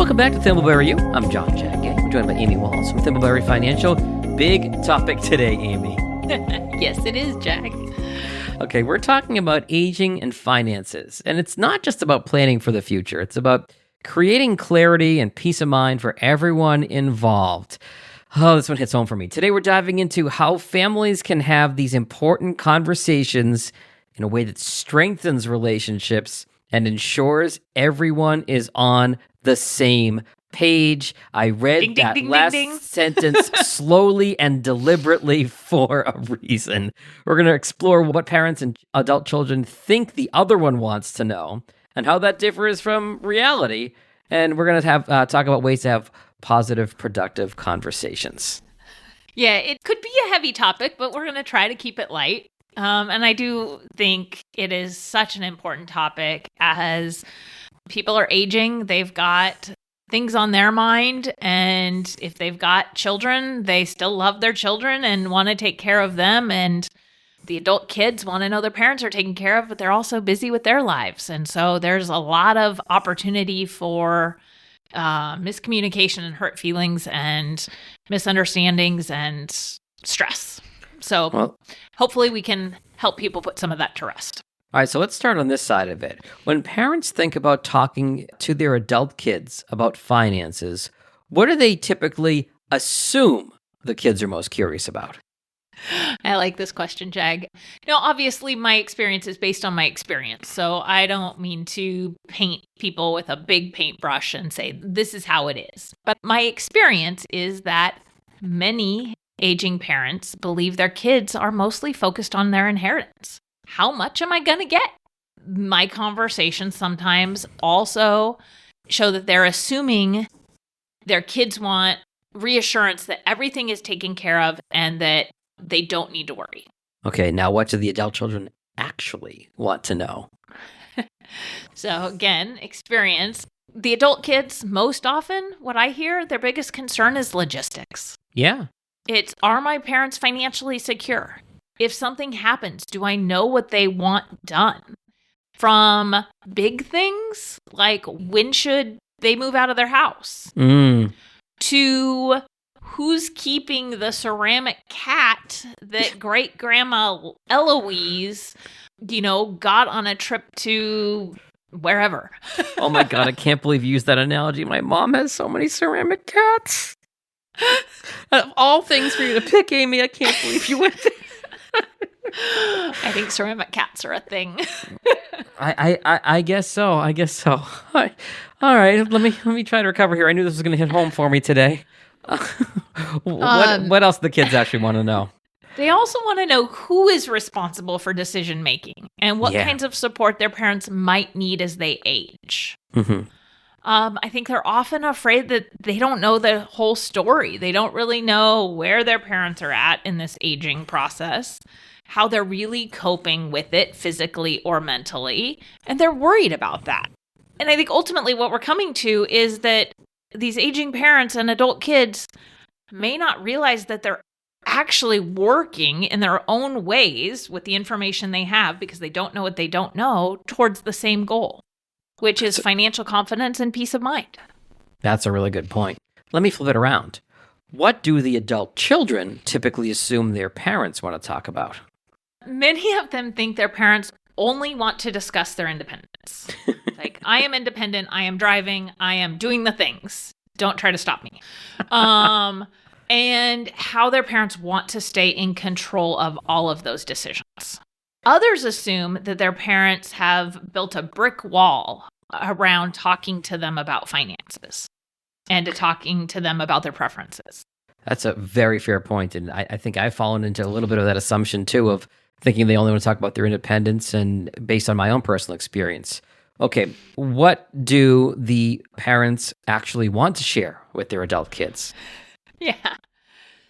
Welcome back to Thimbleberry U. I'm John Jagay. I'm joined by Amy Walls from Thimbleberry Financial. Big topic today, Amy. Yes, it is, Jag. Okay, we're talking about aging and finances. And it's not just about planning for the future. It's about creating clarity and peace of mind for everyone involved. Oh, this one hits home for me. Today, we're diving into how families can have these important conversations in a way that strengthens relationships and ensures everyone is on the same page. I read that last sentence slowly and deliberately for a reason. We're going to explore what parents and adult children think the other one wants to know and how that differs from reality. And we're going to have talk about ways to have positive, productive conversations. Yeah, it could be a heavy topic, but we're going to try to keep it light. And I do think it is such an important topic as people are aging. They've got things on their mind. And if they've got children, they still love their children and want to take care of them. And the adult kids want to know their parents are taken care of, but they're also busy with their lives. And so there's a lot of opportunity for miscommunication and hurt feelings and misunderstandings and stress. So hopefully we can help people put some of that to rest. All right, so let's start on this side of it. When parents think about talking to their adult kids about finances, what do they typically assume the kids are most curious about? I like this question, Jag. Now, obviously, my experience is based on my experience. So I don't mean to paint people with a big paintbrush and say, this is how it is. But my experience is that many aging parents believe their kids are mostly focused on their inheritance. How much am I going to get? My conversations sometimes also show that they're assuming their kids want reassurance that everything is taken care of and that they don't need to worry. Okay, now what do the adult children actually want to know? So again, experience. The adult kids, most often, what I hear, their biggest concern is logistics. Yeah. It's, are my parents financially secure? If something happens, do I know what they want done? From big things, like when should they move out of their house? To who's keeping the ceramic cat that great-grandma Eloise, got on a trip to wherever. Oh my God, I can't believe you used that analogy. My mom has so many ceramic cats. Of all things for you to pick, Amy, I can't believe you went there. I think ceramic cats are a thing. I guess so. All right, let me try to recover here. I knew this was going to hit home for me today. What else do the kids actually want to know? They also want to know who is responsible for decision making and what kinds of support their parents might need as they age. Mm-hmm. I think they're often afraid that they don't know the whole story. They don't really know where their parents are at in this aging process, how they're really coping with it physically or mentally, and they're worried about that. And I think ultimately what we're coming to is that these aging parents and adult kids may not realize that they're actually working in their own ways with the information they have because they don't know what they don't know towards the same goal, which is financial confidence and peace of mind. That's a really good point. Let me flip it around. What do the adult children typically assume their parents want to talk about? Many of them think their parents only want to discuss their independence. Like, I am independent, I am driving, I am doing the things. Don't try to stop me. And how their parents want to stay in control of all of those decisions. Others assume that their parents have built a brick wall around talking to them about finances and to talking to them about their preferences. That's a very fair point. And I think I've fallen into a little bit of that assumption too, of thinking they only want to talk about their independence and based on my own personal experience. Okay, what do the parents actually want to share with their adult kids? Yeah.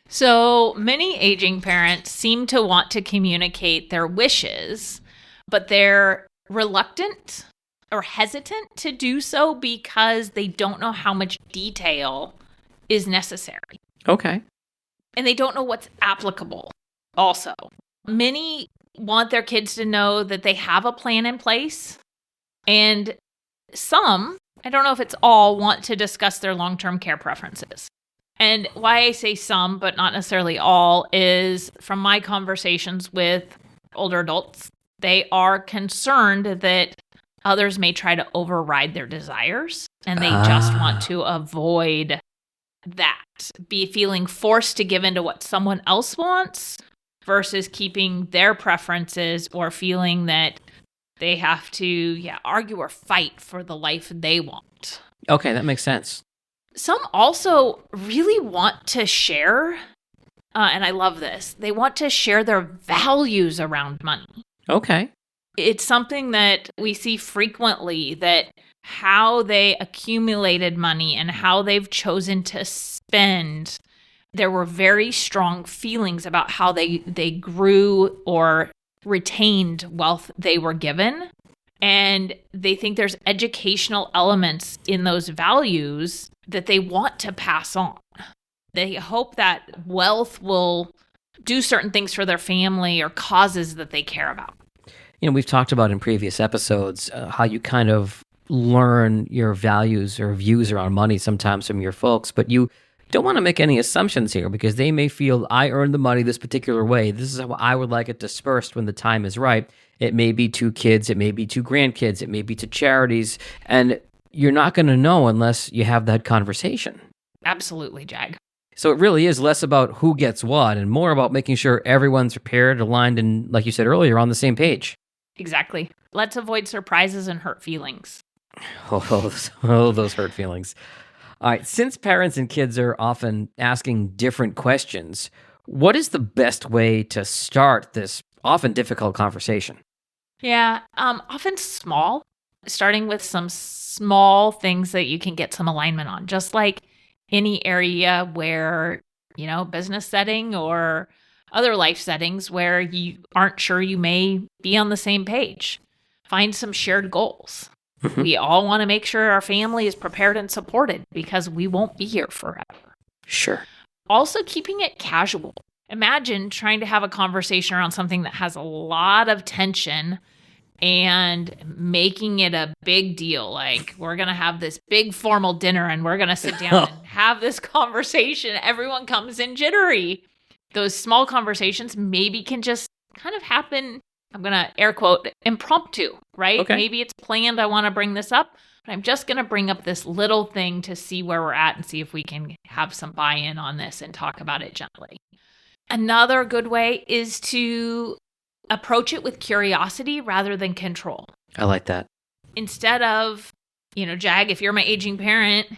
So many aging parents seem to want to communicate their wishes, but they're reluctant or hesitant to do so because they don't know how much detail is necessary. Okay. And they don't know what's applicable also. Many want their kids to know that they have a plan in place, and some, I don't know if it's all, want to discuss their long-term care preferences. And why I say some, but not necessarily all, is from my conversations with older adults, they are concerned that others may try to override their desires, and they just want to avoid that. Be feeling forced to give into what someone else wants versus keeping their preferences, or feeling that they have to argue or fight for the life they want. Okay, that makes sense. Some also really want to share, and I love this, they want to share their values around money. Okay. It's something that we see frequently, that how they accumulated money and how they've chosen to spend, there were very strong feelings about how they grew or retained wealth they were given. And they think there's educational elements in those values that they want to pass on. They hope that wealth will do certain things for their family or causes that they care about. We've talked about in previous episodes how you kind of learn your values or views around money sometimes from your folks, but you don't want to make any assumptions here, because they may feel, I earned the money this particular way. This is how I would like it dispersed when the time is right. It may be to kids, it may be to grandkids, it may be to charities, and you're not going to know unless you have that conversation. Absolutely, Jag. So it really is less about who gets what and more about making sure everyone's prepared, aligned, and, like you said earlier, on the same page. Exactly. Let's avoid surprises and hurt feelings. Those hurt feelings. All right, since parents and kids are often asking different questions, what is the best way to start this often difficult conversation? Yeah, often small, starting with some small things that you can get some alignment on, just like any area where, business setting or other life settings where you aren't sure you may be on the same page. Find some shared goals. Mm-hmm. We all want to make sure our family is prepared and supported, because we won't be here forever. Sure. Also, keeping it casual. Imagine trying to have a conversation around something that has a lot of tension and making it a big deal. Like, we're going to have this big formal dinner and we're going to sit down and have this conversation. Everyone comes in jittery. Those small conversations maybe can just kind of happen, I'm going to air quote, impromptu, right? Okay. Maybe it's planned, I want to bring this up, but I'm just going to bring up this little thing to see where we're at and see if we can have some buy-in on this and talk about it gently. Another good way is to approach it with curiosity rather than control. I like that. Instead of, Jag, if you're my aging parent,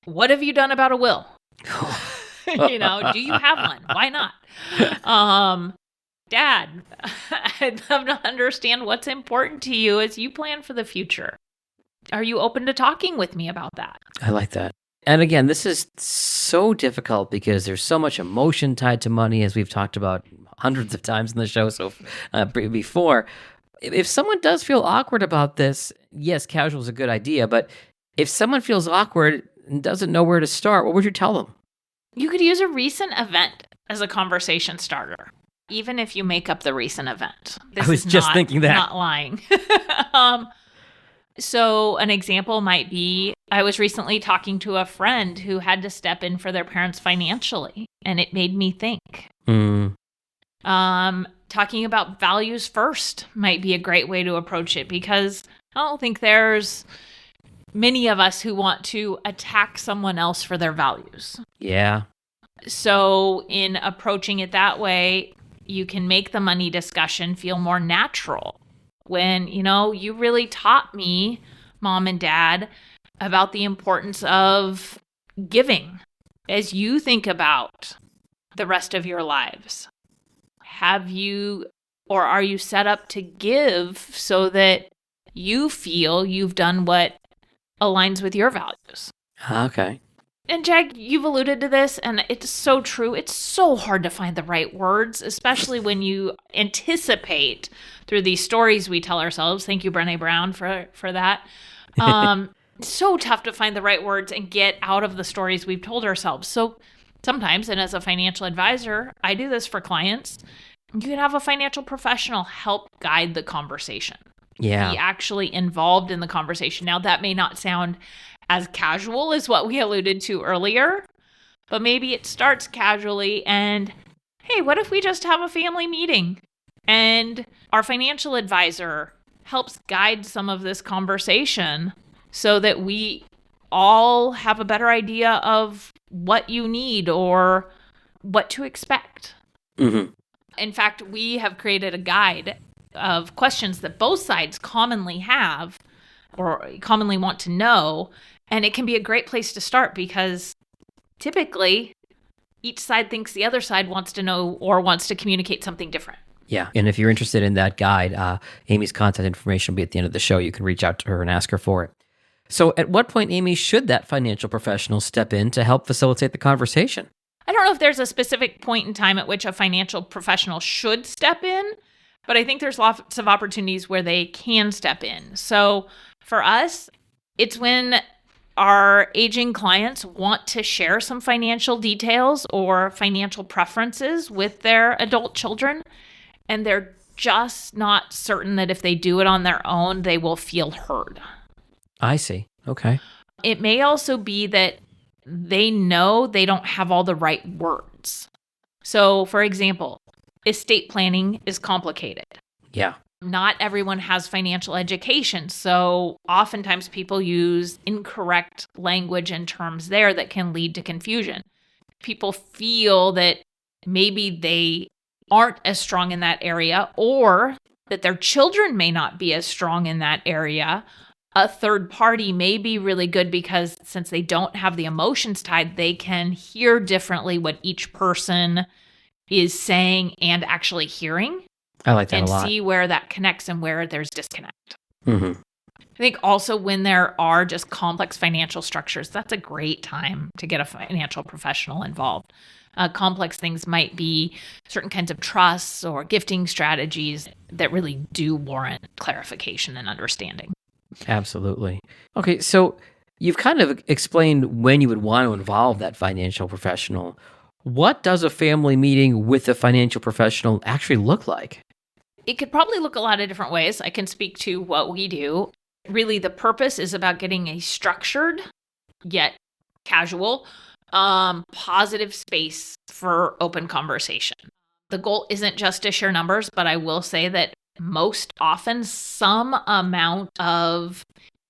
what have you done about a will? Do you have one? Why not? Dad, I'd love to understand what's important to you as you plan for the future. Are you open to talking with me about that? I like that. And again, this is so difficult because there's so much emotion tied to money, as we've talked about hundreds of times in the show before. If someone does feel awkward about this, yes, casual is a good idea. But if someone feels awkward and doesn't know where to start, what would you tell them? You could use a recent event as a conversation starter, even if you make up the recent event. I was just thinking that. Not lying. So an example might be, I was recently talking to a friend who had to step in for their parents financially, and it made me think. Talking about values first might be a great way to approach it, because I don't think there's many of us who want to attack someone else for their values. Yeah. So in approaching it that way, you can make the money discussion feel more natural. When, you really taught me, Mom and Dad, about the importance of giving as you think about the rest of your lives. Have you, or are you set up to give so that you feel you've done what aligns with your values? Okay. And Jag, you've alluded to this, and it's so true. It's so hard to find the right words, especially when you anticipate through these stories we tell ourselves. Thank you, Brené Brown, for that. So tough to find the right words and get out of the stories we've told ourselves. So sometimes, and as a financial advisor, I do this for clients, you can have a financial professional help guide the conversation. Yeah. Be actually involved in the conversation. Now, that may not sound as casual as what we alluded to earlier, but maybe it starts casually and, hey, what if we just have a family meeting and our financial advisor helps guide some of this conversation so that we all have a better idea of what you need or what to expect. Mm-hmm. In fact, we have created a guide of questions that both sides commonly have or commonly want to know. And it can be a great place to start because typically each side thinks the other side wants to know or wants to communicate something different. Yeah. And if you're interested in that guide, Amy's contact information will be at the end of the show. You can reach out to her and ask her for it. So at what point, Amy, should that financial professional step in to help facilitate the conversation? I don't know if there's a specific point in time at which a financial professional should step in, but I think there's lots of opportunities where they can step in. So for us, it's when our aging clients want to share some financial details or financial preferences with their adult children, and they're just not certain that if they do it on their own, they will feel heard. I see. Okay. It may also be that they know they don't have all the right words. So, for example, estate planning is complicated. Yeah. Not everyone has financial education, so oftentimes people use incorrect language and terms there that can lead to confusion. People feel that maybe they aren't as strong in that area or that their children may not be as strong in that area. A third party may be really good because since they don't have the emotions tied, they can hear differently what each person is saying and actually hearing. I like that a lot. And see where that connects and where there's disconnect. Mm-hmm. I think also when there are just complex financial structures, that's a great time to get a financial professional involved. Complex things might be certain kinds of trusts or gifting strategies that really do warrant clarification and understanding. Absolutely. Okay, so you've kind of explained when you would want to involve that financial professional. What does a family meeting with a financial professional actually look like? It could probably look a lot of different ways. I can speak to what we do. Really, the purpose is about getting a structured, yet casual, positive space for open conversation. The goal isn't just to share numbers, but I will say that most often some amount of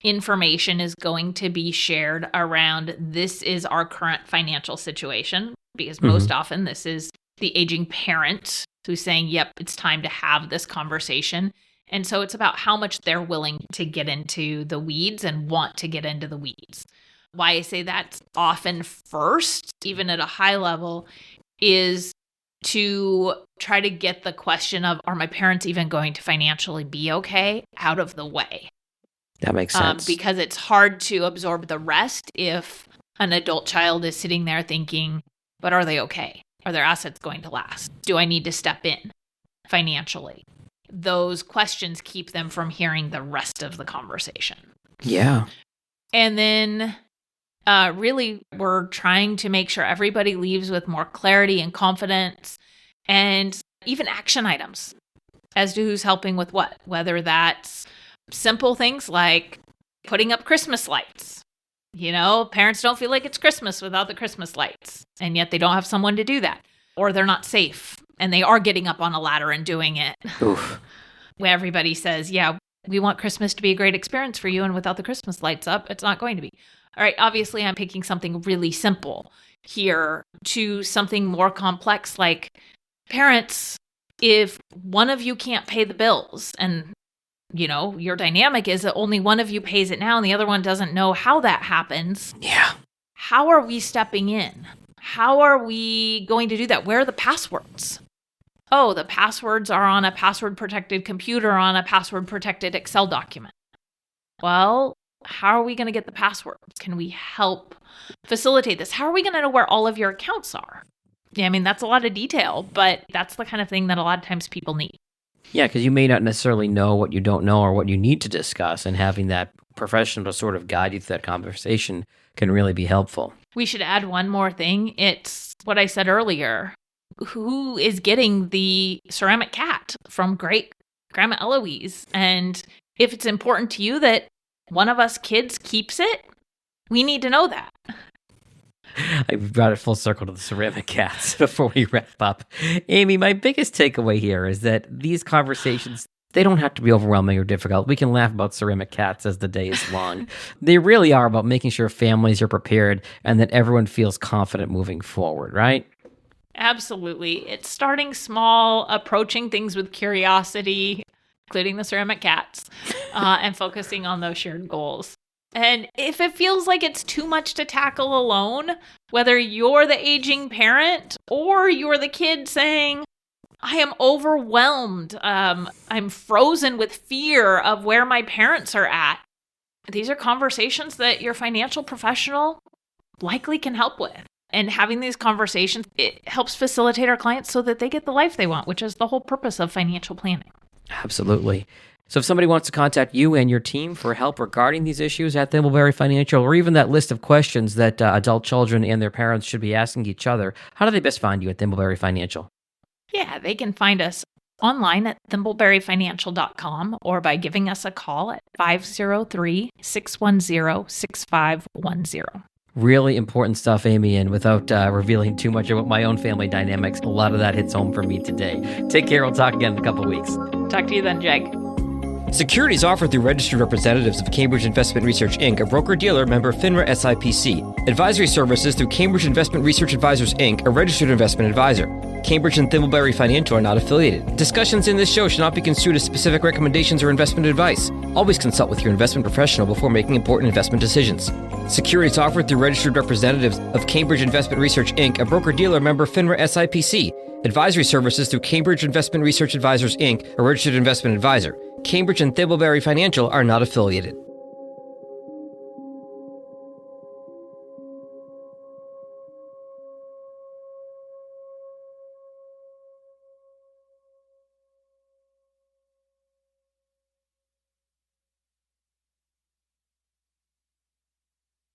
information is going to be shared around this is our current financial situation, because most often this is the aging parent who's saying, yep, it's time to have this conversation. And so it's about how much they're willing to get into the weeds and want to get into the weeds. Why I say that's often first, even at a high level, is to try to get the question of, are my parents even going to financially be okay, out of the way? That makes sense. Because it's hard to absorb the rest if an adult child is sitting there thinking, but are they okay? Are their assets going to last? Do I need to step in financially? Those questions keep them from hearing the rest of the conversation. Yeah. And then really, we're trying to make sure everybody leaves with more clarity and confidence and even action items as to who's helping with what, whether that's simple things like putting up Christmas lights. You know, parents don't feel like it's Christmas without the Christmas lights, and yet they don't have someone to do that, or they're not safe and they are getting up on a ladder and doing it. Oof. Where everybody says, yeah, we want Christmas to be a great experience for you, and without the Christmas lights up, it's not going to be. All right, obviously I'm picking something really simple here to something more complex, like parents, if one of you can't pay the bills and you know, your dynamic is that only one of you pays it now and the other one doesn't know how that happens. Yeah. How are we stepping in? How are we going to do that? Where are the passwords? Oh, the passwords are on a password protected computer on a password protected Excel document. Well, how are we going to get the passwords? Can we help facilitate this? How are we going to know where all of your accounts are? Yeah, I mean, that's a lot of detail, but that's the kind of thing that a lot of times people need. Yeah, because you may not necessarily know what you don't know or what you need to discuss, and having that professional to sort of guide you through that conversation can really be helpful. We should add one more thing. It's what I said earlier. Who is getting the ceramic cat from great Grandma Eloise? And If it's important to you that one of us kids keeps it, we need to know that. I brought it full circle to the ceramic cats before we wrap up. Amy, my biggest takeaway here is that these conversations, they don't have to be overwhelming or difficult. We can laugh about ceramic cats as the day is long. They really are about making sure families are prepared and that everyone feels confident moving forward, right? Absolutely. It's starting small, approaching things with curiosity, including the ceramic cats, and focusing on those shared goals. And if it feels like it's too much to tackle alone, whether you're the aging parent or you're the kid saying, I am overwhelmed, I'm frozen with fear of where my parents are at, these are conversations that your financial professional likely can help with. And having these conversations, it helps facilitate our clients so that they get the life they want, which is the whole purpose of financial planning. Absolutely. So if somebody wants to contact you and your team for help regarding these issues at Thimbleberry Financial, or even that list of questions that adult children and their parents should be asking each other, how do they best find you at Thimbleberry Financial? Yeah, they can find us online at thimbleberryfinancial.com or by giving us a call at 503-610-6510. Really important stuff, Amy, and without revealing too much about my own family dynamics, a lot of that hits home for me today. Take care. We'll talk again in a couple of weeks. Talk to you then, Jag. Securities offered through registered representatives of Cambridge Investment Research, Inc., a broker-dealer member FINRA SIPC. Advisory services through Cambridge Investment Research Advisors, Inc., a registered investment advisor. Cambridge and Thimbleberry Financial are not affiliated. Discussions in this show should not be construed as specific recommendations or investment advice. Always consult with your investment professional before making important investment decisions. Securities offered through registered representatives of Cambridge Investment Research, Inc., a broker-dealer member FINRA SIPC. Advisory services through Cambridge Investment Research Advisors, Inc., a registered investment advisor. Cambridge and Thimbleberry Financial are not affiliated.